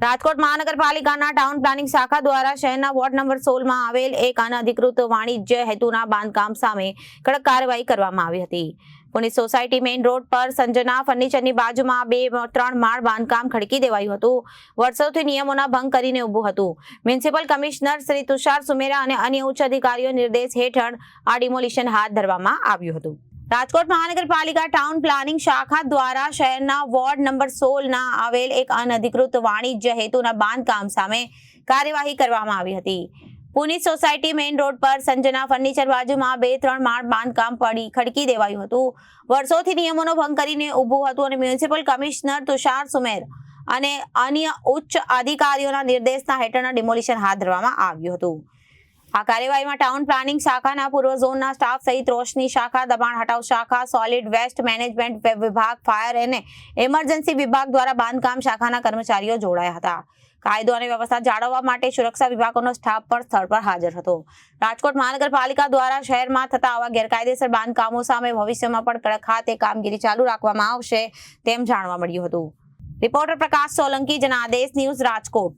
રાજકોટ મહાનગરપાલિકાના town planning શાખા દ્વારા શહેરના વોર્ડ નંબર 16 માં આવેલ એક અનધિકૃત વાણિજ્ય હેતુના બાંધકામ સામે કડક કાર્યવાહી કરવામાં આવી હતી. પુની સોસાયટી મેઇન રોડ પર સંજના ફર્નિચરની બાજુમાં 2-3 માળ બાંધકામ ખડકી દેવાયું હતું. વર્ષોથી નિયમોના ભંગ કરીને ઊભું હતું. મ્યુનિસિપલ કમિશનર શ્રી તુષાર સુમેરા અને અન્ય ઉચ્ચ અધિકારીઓ નિર્દેશ હેઠળ આ ડિમોલિશન હાથ ધરવામાં આવ્યું હતું. રાજકોટ મહાનગરપાલિકા ટાઉન પ્લાનિંગ શાખા દ્વારા શહેરના વોર્ડ નંબર 16 ના આવેલ એક અનધિકૃત વાણિજ્ય હેતુના બાંધકામ સામે કાર્યવાહી કરવામાં આવી હતી. પુની સોસાયટી મેઇન રોડ પર સંજના ફર્નિચર બાજુમાં 2-3 માળ બાંધકામ ખડકી દેવાયું હતું. વર્ષોથી નિયમોનો ભંગ કરીને ઊભું હતું અને મ્યુનિસિપલ કમિશનર તુષાર સુમેર અને અન્ય ઉચ્ચ અધિકારીઓના નિર્દેશના હેઠળના ડિમોલિશન હાથ ધરવામાં આવ્યું હતું. આ કાર્યવાહીમાં ટાઉન પ્લાનિંગ શાખાના પૂર્વ ઝોનના સ્ટાફ સહિત રોશની શાખા, દબાણ હટાવ શાખા, સોલિડ વેસ્ટ મેનેજમેન્ટ વિભાગ, ફાયર અને ઇમરજન્સી વિભાગ દ્વારા બાંધકામ શાખાના કર્મચારીઓ જોડાયા હતા. કાયદો અને વ્યવસ્થા જાળવવા માટે સુરક્ષા વિભાગોનો સ્ટાફ પણ સ્થળ પર હાજર હતો. રાજકોટ મહાનગરપાલિકા દ્વારા શહેરમાં થતા આવા ગેરકાયદેસર બાંધકામો સામે ભવિષ્યમાં પણ કડક હાથે કામગીરી ચાલુ રાખવામાં આવશે તેમ જાણવા મળ્યું હતું. રિપોર્ટર પ્રકાશ સોલંકી, જનાદેશ ન્યૂઝ, રાજકોટ.